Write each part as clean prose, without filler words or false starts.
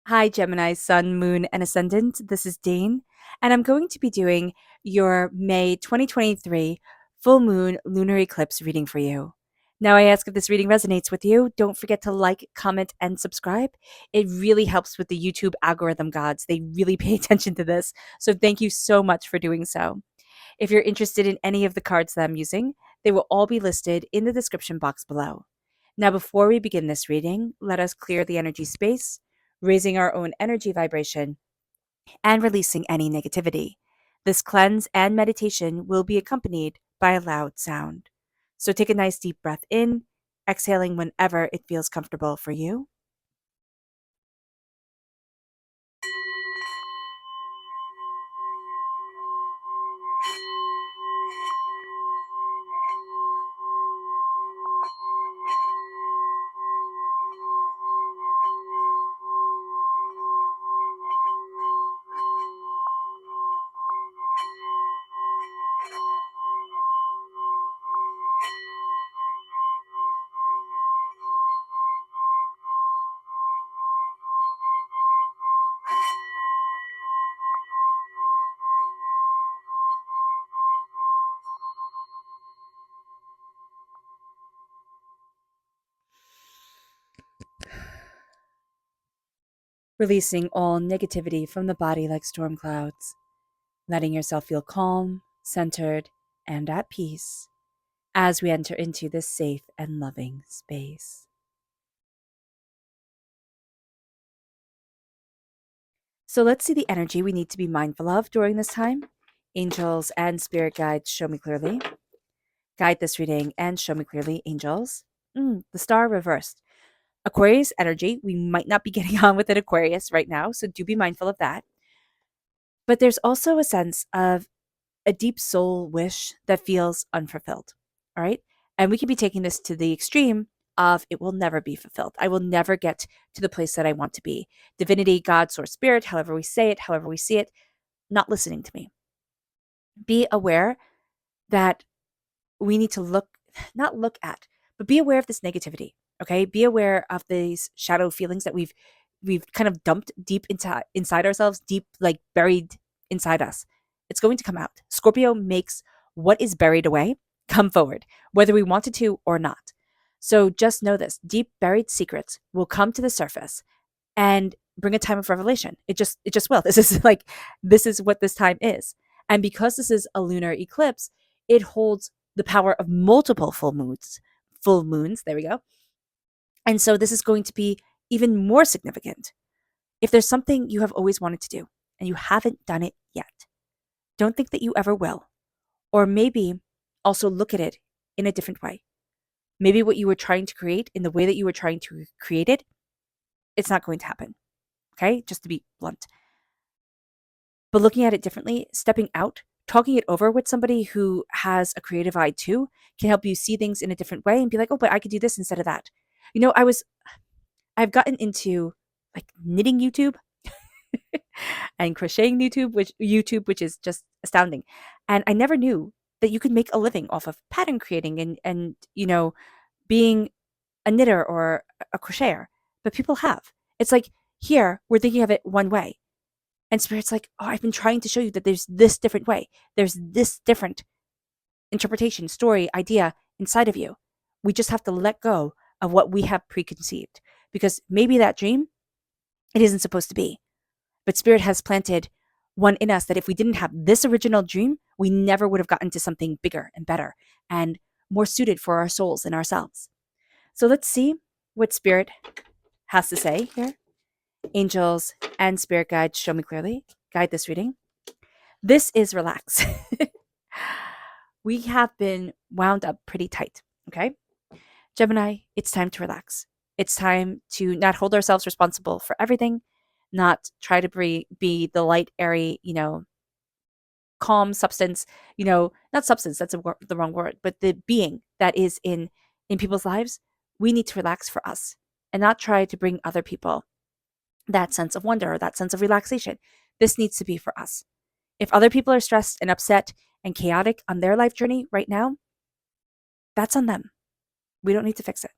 Hi, Gemini, Sun, Moon, and Ascendant. This is Dane, and I'm going to be doing your May 2023 full moon lunar eclipse reading for you. Now, I ask if this reading resonates with you. Don't forget to like, comment, and subscribe. It really helps with the YouTube algorithm gods. They really pay attention to this. So, thank you so much for doing so. If you're interested in any of the cards that I'm using, they will all be listed in the description box below. Now, before we begin this reading, let us clear the energy space, raising our own energy vibration and releasing any negativity. This cleanse and meditation will be accompanied by a loud sound. So take a nice deep breath in, exhaling whenever it feels comfortable for you. Releasing all negativity from the body like storm clouds, letting yourself feel calm, centered, and at peace as we enter into this safe and loving space. So let's see the energy we need to be mindful of during this time. Angels and spirit guides, show me clearly. Guide this reading and show me clearly, angels. The star reversed. Aquarius energy. We might not be getting on with an Aquarius right now, so do be mindful of that. But there's also a sense of a deep soul wish that feels unfulfilled. All right. And we can be taking this to the extreme of it will never be fulfilled. I will never get to the place that I want to be. Divinity, God, source, spirit, however we say it, however we see it, not listening to me. Be aware that we need to not look at, but be aware of this negativity. Okay. Be aware of these shadow feelings that we've kind of dumped deep inside ourselves, deep, like buried inside us. It's going to come out. Scorpio makes what is buried away come forward, whether we wanted to or not. So just know this: deep buried secrets will come to the surface and bring a time of revelation. It just will. This is what this time is. And because this is a lunar eclipse, it holds the power of multiple full moons, there we go. And so this is going to be even more significant. If there's something you have always wanted to do and you haven't done it yet, don't think that you ever will. Or maybe also look at it in a different way. Maybe what you were trying to create in the way that you were trying to create it, it's not going to happen. Okay? Just to be blunt. But looking at it differently, stepping out, talking it over with somebody who has a creative eye too, can help you see things in a different way and be like, oh, but I could do this instead of that. You know, I've gotten into like knitting YouTube and crocheting YouTube, which is just astounding. And I never knew that you could make a living off of pattern creating and being a knitter or a crocheter. But people have. It's like here we're thinking of it one way. And spirit's like, oh, I've been trying to show you that there's this different way. There's this different interpretation, story, idea inside of you. We just have to let go of what we have preconceived because maybe that dream, it isn't supposed to be. But spirit has planted one in us that if we didn't have this original dream, we never would have gotten to something bigger and better and more suited for our souls and ourselves. So let's see what spirit has to say here. Angels and spirit guides, show me clearly. Guide this reading. This is relax. We have been wound up pretty tight. Okay. Gemini, it's time to relax. It's time to not hold ourselves responsible for everything, not try to be the light, airy, calm substance, not substance, that's the wrong word, but the being that is in people's lives. We need to relax for us and not try to bring other people that sense of wonder or that sense of relaxation. This needs to be for us. If other people are stressed and upset and chaotic on their life journey right now, that's on them. We don't need to fix it.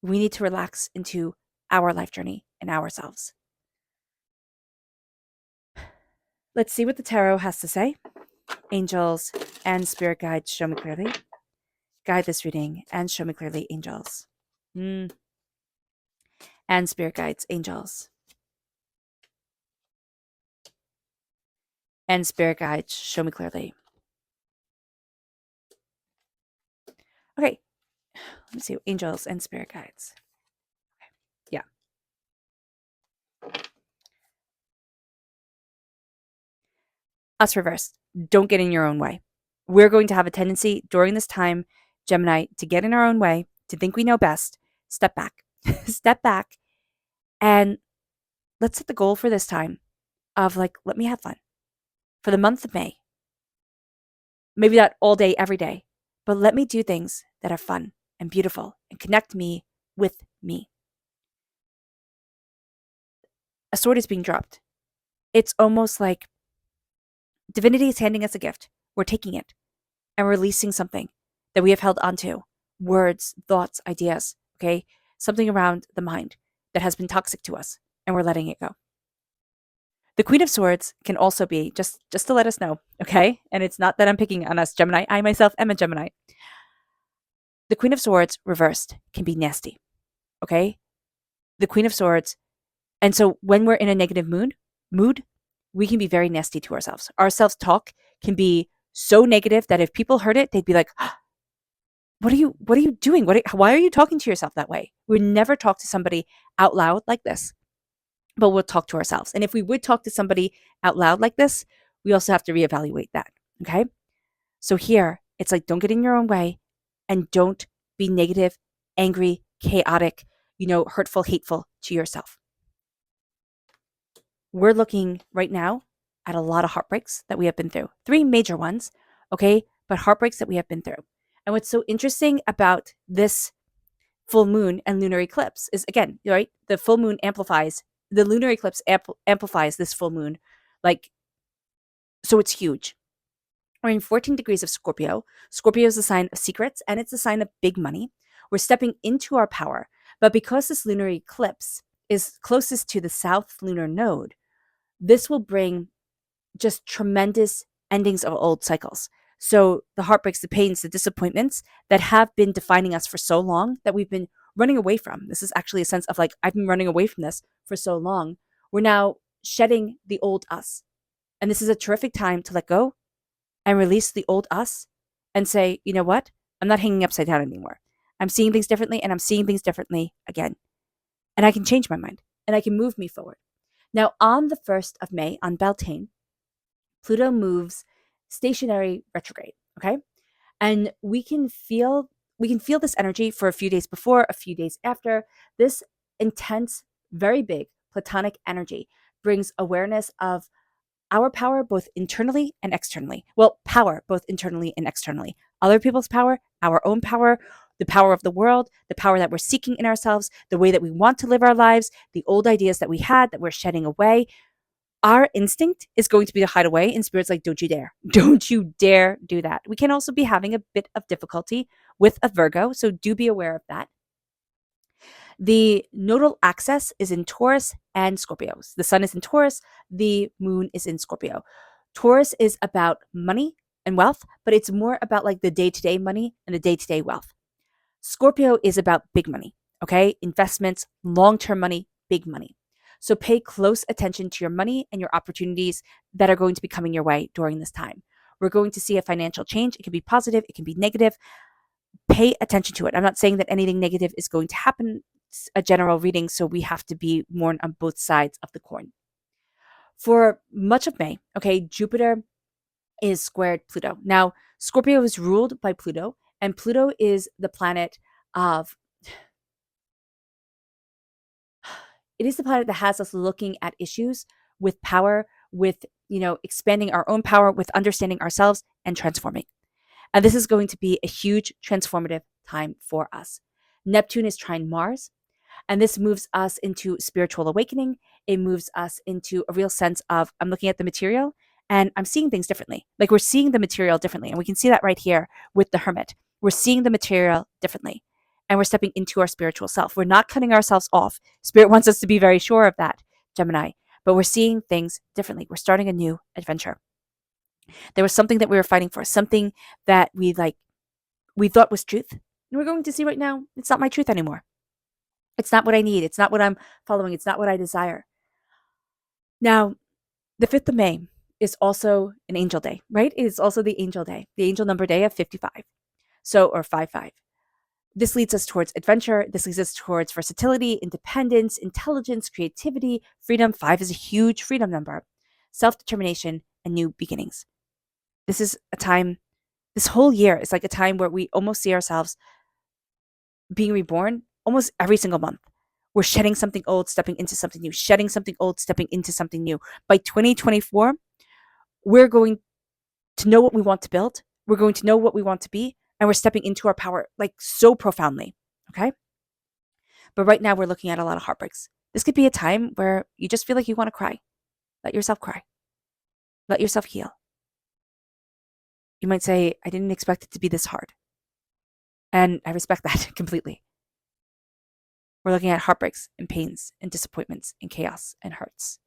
We need to relax into our life journey and ourselves. Let's see what the tarot has to say. Angels and spirit guides, show me clearly. Guide this reading and show me clearly, angels. And spirit guides, angels. And spirit guides, show me clearly. Okay, let me see. Angels and spirit guides. Yeah. Us reversed. Don't get in your own way. We're going to have a tendency during this time, Gemini, to get in our own way, to think we know best. Step back. Step back. And let's set the goal for this time of like, let me have fun. For the month of May, maybe not all day, every day, but let me do things that are fun and beautiful and connect me with me. A sword is being dropped. It's almost like divinity is handing us a gift. We're taking it and releasing something that we have held onto, words, thoughts, ideas, okay? Something around the mind that has been toxic to us, and we're letting it go. The Queen of Swords can also be, just to let us know, okay? And it's not that I'm picking on us, Gemini. I myself am a Gemini. The Queen of Swords reversed can be nasty, okay? The Queen of Swords, and so when we're in a negative mood, we can be very nasty to ourselves. Our self-talk can be so negative that if people heard it, they'd be like, what are you doing? Why are you talking to yourself that way? We would never talk to somebody out loud like this, but we'll talk to ourselves. And if we would talk to somebody out loud like this, we also have to reevaluate that. Okay. So here it's like, don't get in your own way and don't be negative, angry, chaotic, hurtful, hateful to yourself. We're looking right now at a lot of heartbreaks that we have been through. 3 major ones, okay, but heartbreaks that we have been through. And what's so interesting about this full moon and lunar eclipse is, again, right, the full moon amplifies, the lunar eclipse amplifies this full moon, like, so it's huge. We're in 14 degrees of Scorpio. Scorpio is a sign of secrets, and it's a sign of big money. We're stepping into our power. But because this lunar eclipse is closest to the south lunar node, this will bring just tremendous endings of old cycles. So the heartbreaks, the pains, the disappointments that have been defining us for so long that we've been running away from. This is actually a sense of like, I've been running away from this for so long. We're now shedding the old us. And this is a terrific time to let go and release the old us and say, you know what? I'm not hanging upside down anymore. I'm seeing things differently, and I'm seeing things differently again. And I can change my mind and I can move me forward. Now, on the 1st of May, on Beltane, Pluto moves stationary retrograde, okay? And we can feel this energy for a few days before, a few days after. This intense, very big platonic energy brings awareness of our power both internally and externally. Well, power both internally and externally. Other people's power, our own power, the power of the world, the power that we're seeking in ourselves, the way that we want to live our lives, the old ideas that we had that we're shedding away. Our instinct is going to be to hide away, and spirit's like, don't you dare. Don't you dare do that. We can also be having a bit of difficulty with a Virgo, so do be aware of that. The nodal axis is in Taurus and Scorpio. The sun is in Taurus, the moon is in Scorpio. Taurus is about money and wealth, but it's more about like the day-to-day money and the day-to-day wealth. Scorpio is about big money, okay? Investments, long-term money, big money. So pay close attention to your money and your opportunities that are going to be coming your way during this time. We're going to see a financial change. It can be positive, it can be negative. Pay attention to it. I'm not saying that anything negative is going to happen. It's a general reading, so we have to be warned on both sides of the coin. For much of May, okay, Jupiter is squared Pluto. Now, Scorpio is ruled by Pluto, and Pluto is the planet of, it is the planet that has us looking at issues with power, with, expanding our own power, with understanding ourselves and transforming. And this is going to be a huge transformative time for us. Neptune is trine Mars, and this moves us into spiritual awakening. It moves us into a real sense of, I'm looking at the material and I'm seeing things differently. Like we're seeing the material differently. And we can see that right here with the Hermit. We're seeing the material differently. And we're stepping into our spiritual self. We're not cutting ourselves off. Spirit wants us to be very sure of that, Gemini. but we're seeing things differently. We're starting a new adventure. There was something that we were fighting for, something that we thought was truth. And we're going to see right now, it's not my truth anymore. It's not what I need. It's not what I'm following. It's not what I desire. Now, the 5th of May is also an angel day, right? It is also the angel day, the angel number day of 55. So, or 55. This leads us towards adventure. This leads us towards versatility, independence, intelligence, creativity, freedom. 5 is a huge freedom number, self-determination, and new beginnings. This is a time, this whole year is like a time where we almost see ourselves being reborn almost every single month. We're shedding something old, stepping into something new, shedding something old, stepping into something new. By 2024, we're going to know what we want to build. We're going to know what we want to be, and we're stepping into our power like so profoundly. Okay. But right now we're looking at a lot of heartbreaks. This could be a time where you just feel like you want to cry. Let yourself cry. Let yourself heal. You might say, I didn't expect it to be this hard. And I respect that completely. We're looking at heartbreaks and pains and disappointments and chaos and hurts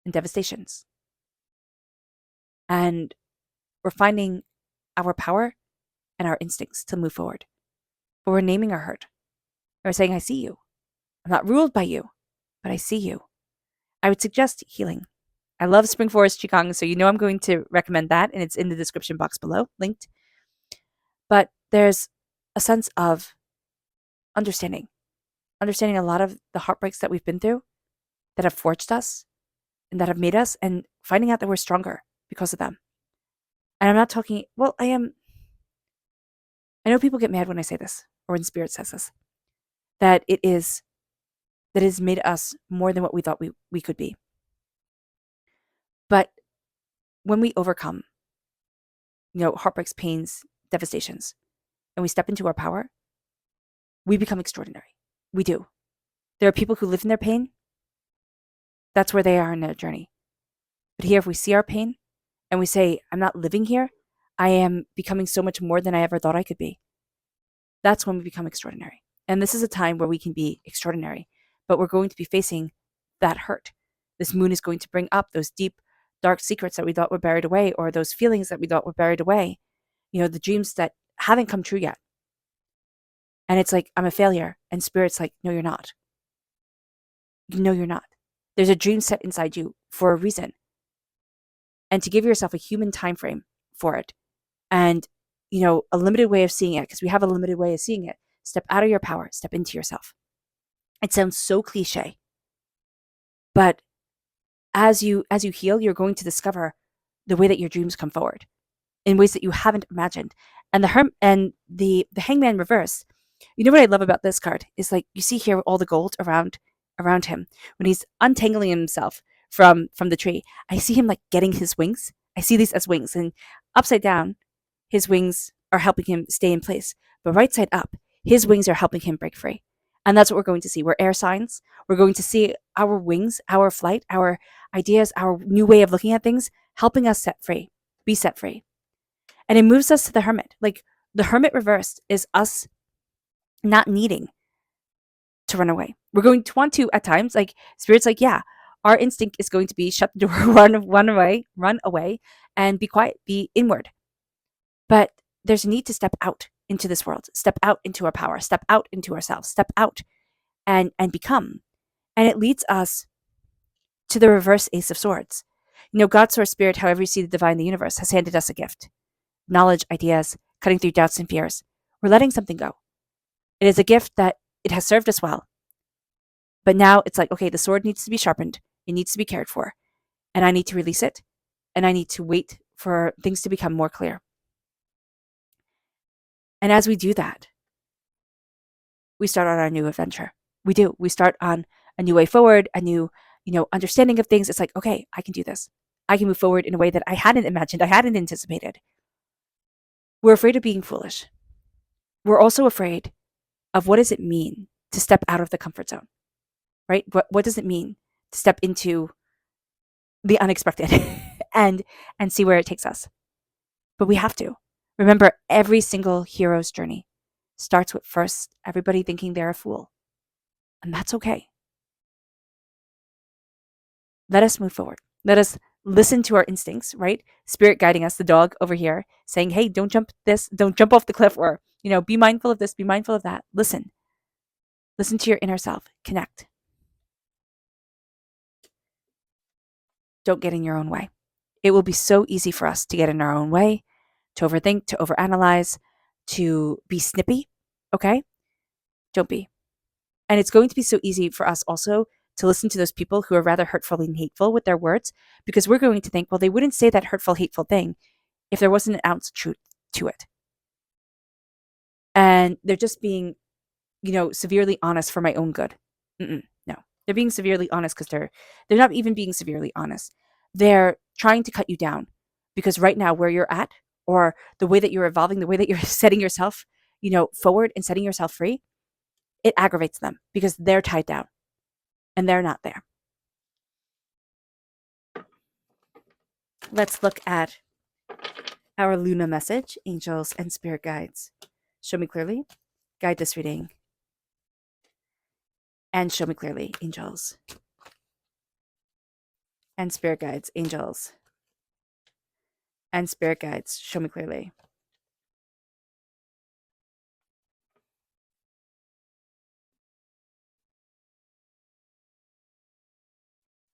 and devastations. And we're finding our power and our instincts to move forward. But we're naming our hurt. We're saying, I see you. I'm not ruled by you, but I see you. I would suggest healing. I love Spring Forest Qigong, so you know I'm going to recommend that, and it's in the description box below, linked. But there's a sense of understanding a lot of the heartbreaks that we've been through that have forged us and that have made us, and finding out that we're stronger because of them. And I'm not talking, well, I know people get mad when I say this, or when Spirit says this, that it has made us more than what we thought we could be. But when we overcome, heartbreaks, pains, devastations, and we step into our power, we become extraordinary. We do. There are people who live in their pain. That's where they are in their journey. But here, if we see our pain and we say, I'm not living here, I am becoming so much more than I ever thought I could be. That's when we become extraordinary. And this is a time where we can be extraordinary, but we're going to be facing that hurt. This moon is going to bring up those deep, dark secrets that we thought were buried away, or those feelings that we thought were buried away, the dreams that haven't come true yet. And it's like, I'm a failure. And Spirit's like, no, you're not. No, you're not. There's a dream set inside you for a reason. And to give yourself a human time frame for it, and a limited way of seeing it, because we have a limited way of seeing it. Step out of your power, step into yourself. It sounds so cliche, but as you heal, you're going to discover the way that your dreams come forward in ways that you haven't imagined. And the Hangman reverse. What I love about this card is, like, you see here all the gold around him when he's untangling himself from the tree. I see him like getting his wings. I see these as wings, and upside down, his wings are helping him stay in place. But right side up, his wings are helping him break free. And that's what we're going to see. We're air signs. We're going to see our wings, our flight, our ideas, our new way of looking at things, helping us be set free. And it moves us to the Hermit. Like, the Hermit reversed is us not needing to run away. We're going to want to at times, like, Spirit's like, yeah, our instinct is going to be shut the door, run away, and be quiet, be inward. But there's a need to step out into this world, step out into our power, step out into ourselves, step out and become. And it leads us to the reverse Ace of Swords. God, Source, Spirit, however you see the divine, the universe, has handed us a gift. Knowledge, ideas, cutting through doubts and fears. We're letting something go. It is a gift that it has served us well. But now it's like, okay, the sword needs to be sharpened. It needs to be cared for. And I need to release it. And I need to wait for things to become more clear. And as we do that, we start on our new adventure. We do. We start on a new way forward, a new, understanding of things. It's like, okay, I can do this. I can move forward in a way that I hadn't imagined, I hadn't anticipated. We're afraid of being foolish. We're also afraid of what does it mean to step out of the comfort zone, right? What does it mean to step into the unexpected and see where it takes us? But we have to. Remember, every single hero's journey starts with first everybody thinking they're a fool. And that's okay. Let us move forward. Let us listen to our instincts, right? Spirit guiding us, the dog over here saying, hey, don't jump off the cliff, or, be mindful of this, be mindful of that. Listen to your inner self, connect. Don't get in your own way. It will be so easy for us to get in our own way, to overthink, to overanalyze, to be snippy. Okay? Don't be. And it's going to be so easy for us also to listen to those people who are rather hurtful and hateful with their words, because we're going to think, well, they wouldn't say that hurtful, hateful thing if there wasn't an ounce of truth to it. And they're just being, severely honest for my own good. No, they're being severely honest because they're not even being severely honest. They're trying to cut you down, because right now where you're at, or the way that you're evolving, the way that you're setting yourself, forward and setting yourself free, it aggravates them because they're tied down and they're not there. Let's look at our Luna message, angels and spirit guides. Show me clearly, guide this reading, and show me clearly, angels and spirit guides, angels and spirit guides. Show me clearly.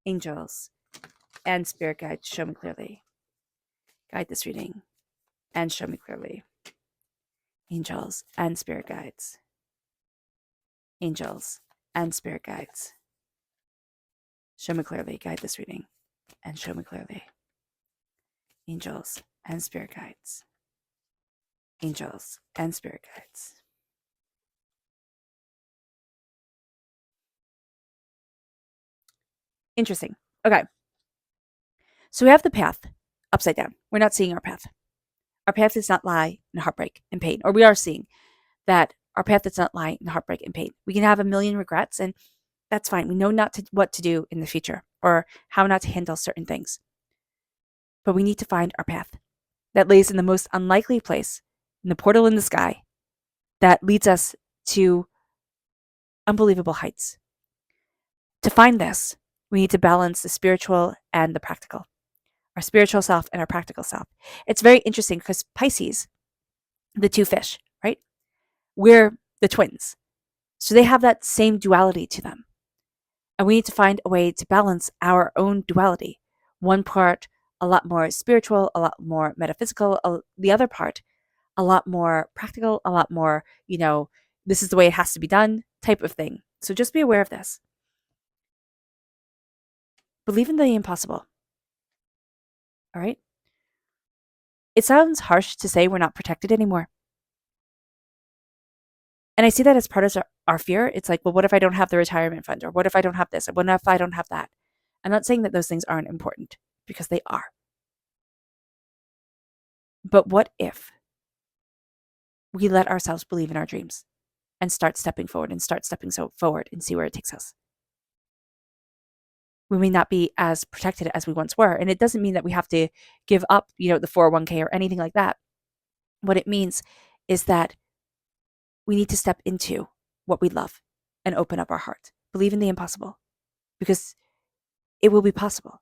Angels and spirit guides, show me clearly. Guide this reading and show me clearly. Angels and spirit guides. Angels and spirit guides. Show me clearly. Guide this reading and show me clearly. Angels and spirit guides. Angels and spirit guides. Interesting. Okay. So we have the path upside down. We're not seeing our path. Our path does not lie in heartbreak and pain, or we are seeing that our path does not lie in heartbreak and pain. We can have a million regrets, and that's fine. We know what to do in the future, or how not to handle certain things. But we need to find our path that lays in the most unlikely place, in the portal in the sky, that leads us to unbelievable heights. To find this, we need to balance the spiritual and the practical, our spiritual self and our practical self. It's very interesting because Pisces, the two fish, right? We're the twins. So they have that same duality to them. And we need to find a way to balance our own duality. One part, a lot more spiritual, a lot more metaphysical, the other part, a lot more practical, a lot more, this is the way it has to be done type of thing. So just be aware of this. Believe in the impossible. All right? It sounds harsh to say we're not protected anymore. And I see that as part of our fear. It's like, well, what if I don't have the retirement fund? Or what if I don't have this? Or what if I don't have that? I'm not saying that those things aren't important, because they are. But what if we let ourselves believe in our dreams and start stepping forward and forward and see where it takes us? We may not be as protected as we once were. And it doesn't mean that we have to give up, the 401k or anything like that. What it means is that we need to step into what we love and open up our heart. Believe in the impossible, because it will be possible.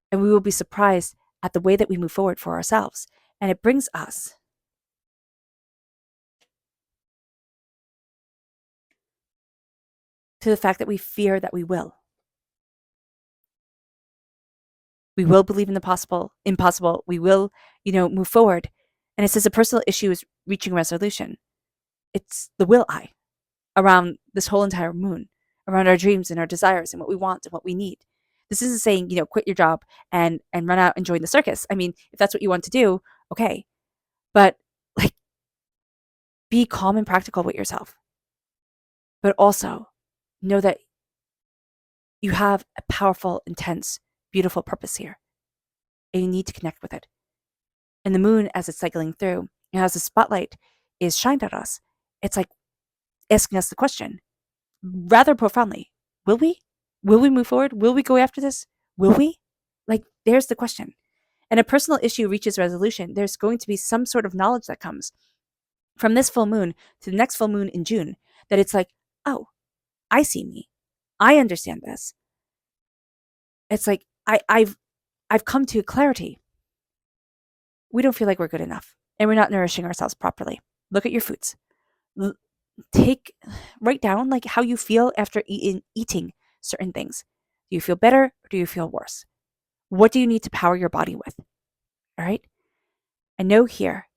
And we will be surprised at the way that we move forward for ourselves. And it brings us to the fact that we fear that we will. We will believe in the impossible. We will, move forward. And it says a personal issue is reaching resolution. It's the will I around this whole entire moon, around our dreams and our desires and what we want and what we need. This isn't saying, quit your job and run out and join the circus. I mean, if that's what you want to do, okay. But like, be calm and practical with yourself. But also know that you have a powerful, intense, beautiful purpose here. And you need to connect with it. And the moon, as it's cycling through, and as the spotlight is shined at us, it's like asking us the question, rather profoundly, will we? Will we move forward? Will we go after this? Will we? Like, there's the question. And a personal issue reaches resolution. There's going to be some sort of knowledge that comes from this full moon to the next full moon in June, that it's like, oh, I see me. I understand this. It's like I've come to clarity. We don't feel like we're good enough and we're not nourishing ourselves properly. Look at your foods. L- Take Write down like how you feel after eating certain things. Do you feel better or do you feel worse? What do you need to power your body with? All right? And know here,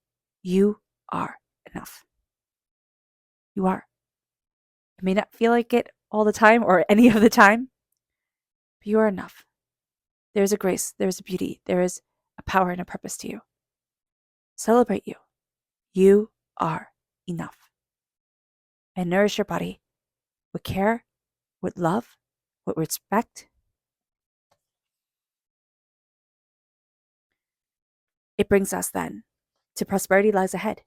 you are enough. You are. It may not feel like it all the time or any of the time, but you are enough. There's a grace, there's a beauty, there is a power and a purpose to you. Celebrate you. You are enough. And nourish your body with care, with love, with respect. It brings us then to prosperity lies ahead.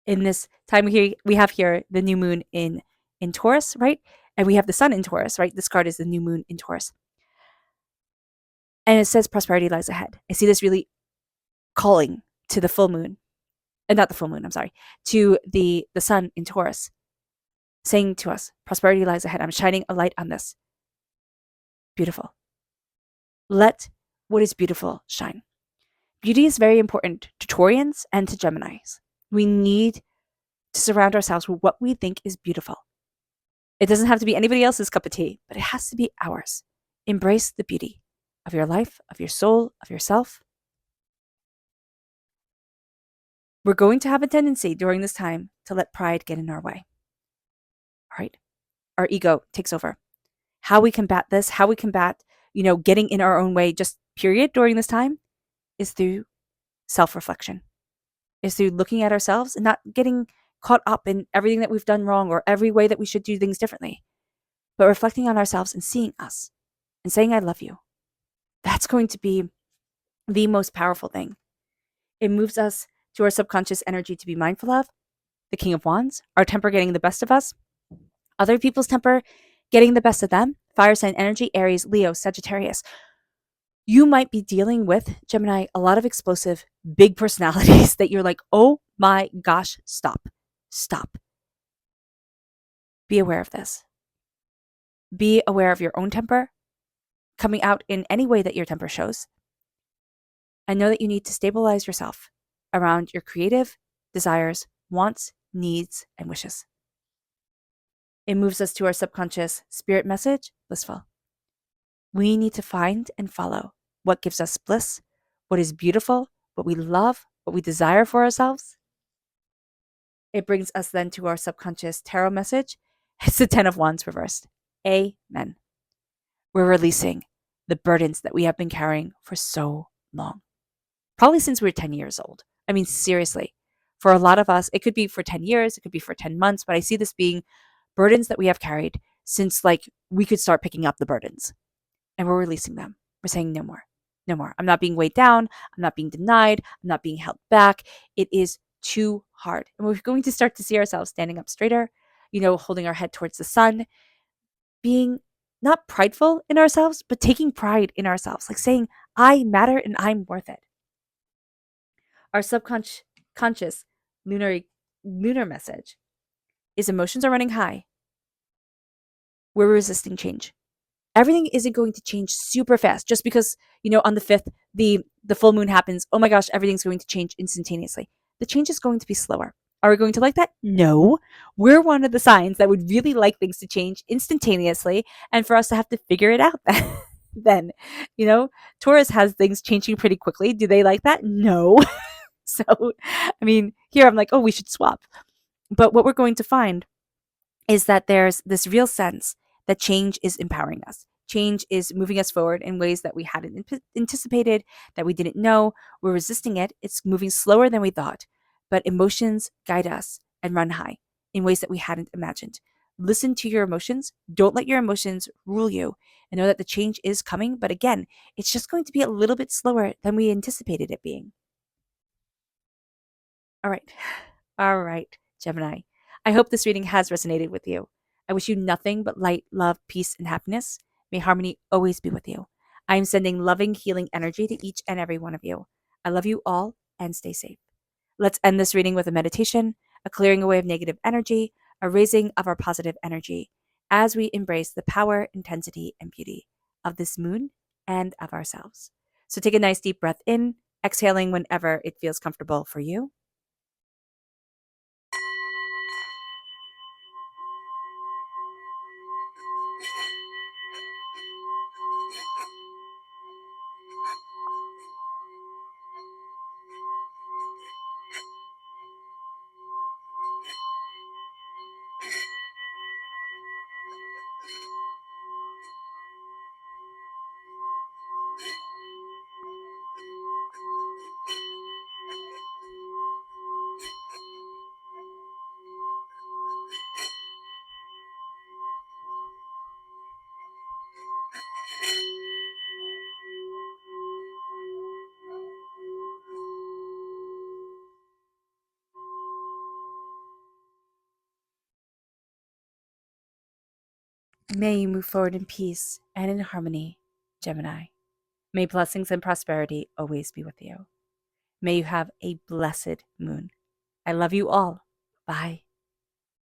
In this time we have here the new moon in Taurus, right? And we have the sun in Taurus, right? This card is the new moon in Taurus. And it says prosperity lies ahead. I see this really calling to the full moon, and not the full moon, I'm sorry, to the sun in Taurus, saying to us, prosperity lies ahead. I'm shining a light on this. Beautiful. Let what is beautiful shine. Beauty is very important to Taurians and to Geminis. We need to surround ourselves with what we think is beautiful. It doesn't have to be anybody else's cup of tea, but it has to be ours. Embrace the beauty of your life, of your soul, of yourself. We're going to have a tendency during this time to let pride get in our way. All right? Our ego takes over. How we combat this, how we combat, getting in our own way, just period, during this time, is through self-reflection, is through looking at ourselves and not getting caught up in everything that we've done wrong or every way that we should do things differently, but reflecting on ourselves and seeing us and saying, I love you. That's going to be the most powerful thing. It moves us to our subconscious energy to be mindful of the King of Wands, our temper getting the best of us, other people's temper getting the best of them, fire sign energy, Aries, Leo, Sagittarius. You might be dealing with, Gemini, a lot of explosive, big personalities that you're like, oh my gosh, stop. Be aware of this. Be aware of your own temper coming out in any way that your temper shows. And know that you need to stabilize yourself around your creative desires, wants, needs, and wishes. It moves us to our subconscious spirit message, blissful. We need to find and follow what gives us bliss, what is beautiful, what we love, what we desire for ourselves. It brings us then to our subconscious tarot message. It's the 10 of Wands reversed. Amen. We're releasing the burdens that we have been carrying for so long. Probably since we were 10 years old. I mean, seriously. For a lot of us, it could be for 10 years, it could be for 10 months, but I see this being burdens that we have carried since like we could start picking up the burdens. And we're releasing them. We're saying no more. No more. I'm not being weighed down. I'm not being denied. I'm not being held back. It is too hard. And we're going to start to see ourselves standing up straighter, holding our head towards the sun, being not prideful in ourselves, but taking pride in ourselves, like saying, I matter and I'm worth it. Our subconscious lunar message is emotions are running high. We're resisting change. Everything isn't going to change super fast just because, on the 5th, the full moon happens. Oh my gosh, everything's going to change instantaneously. The change is going to be slower. Are we going to like that? No. We're one of the signs that would really like things to change instantaneously and for us to have to figure it out then. Taurus has things changing pretty quickly. Do they like that? No. So, I mean, here I'm like, oh, we should swap. But what we're going to find is that there's this real sense that change is empowering us. Change is moving us forward in ways that we hadn't anticipated, that we didn't know. We're resisting it. It's moving slower than we thought. But emotions guide us and run high in ways that we hadn't imagined. Listen to your emotions. Don't let your emotions rule you. And know that the change is coming. But again, it's just going to be a little bit slower than we anticipated it being. All right. All right, Gemini. I hope this reading has resonated with you. I wish you nothing but light, love, peace, and happiness. May harmony always be with you. I am sending loving, healing energy to each and every one of you. I love you all and stay safe. Let's end this reading with a meditation, a clearing away of negative energy, a raising of our positive energy as we embrace the power, intensity, and beauty of this moon and of ourselves. So take a nice deep breath in, exhaling whenever it feels comfortable for you. May you move forward in peace and in harmony, Gemini. May blessings and prosperity always be with you. May you have a blessed moon. I love you all. Bye.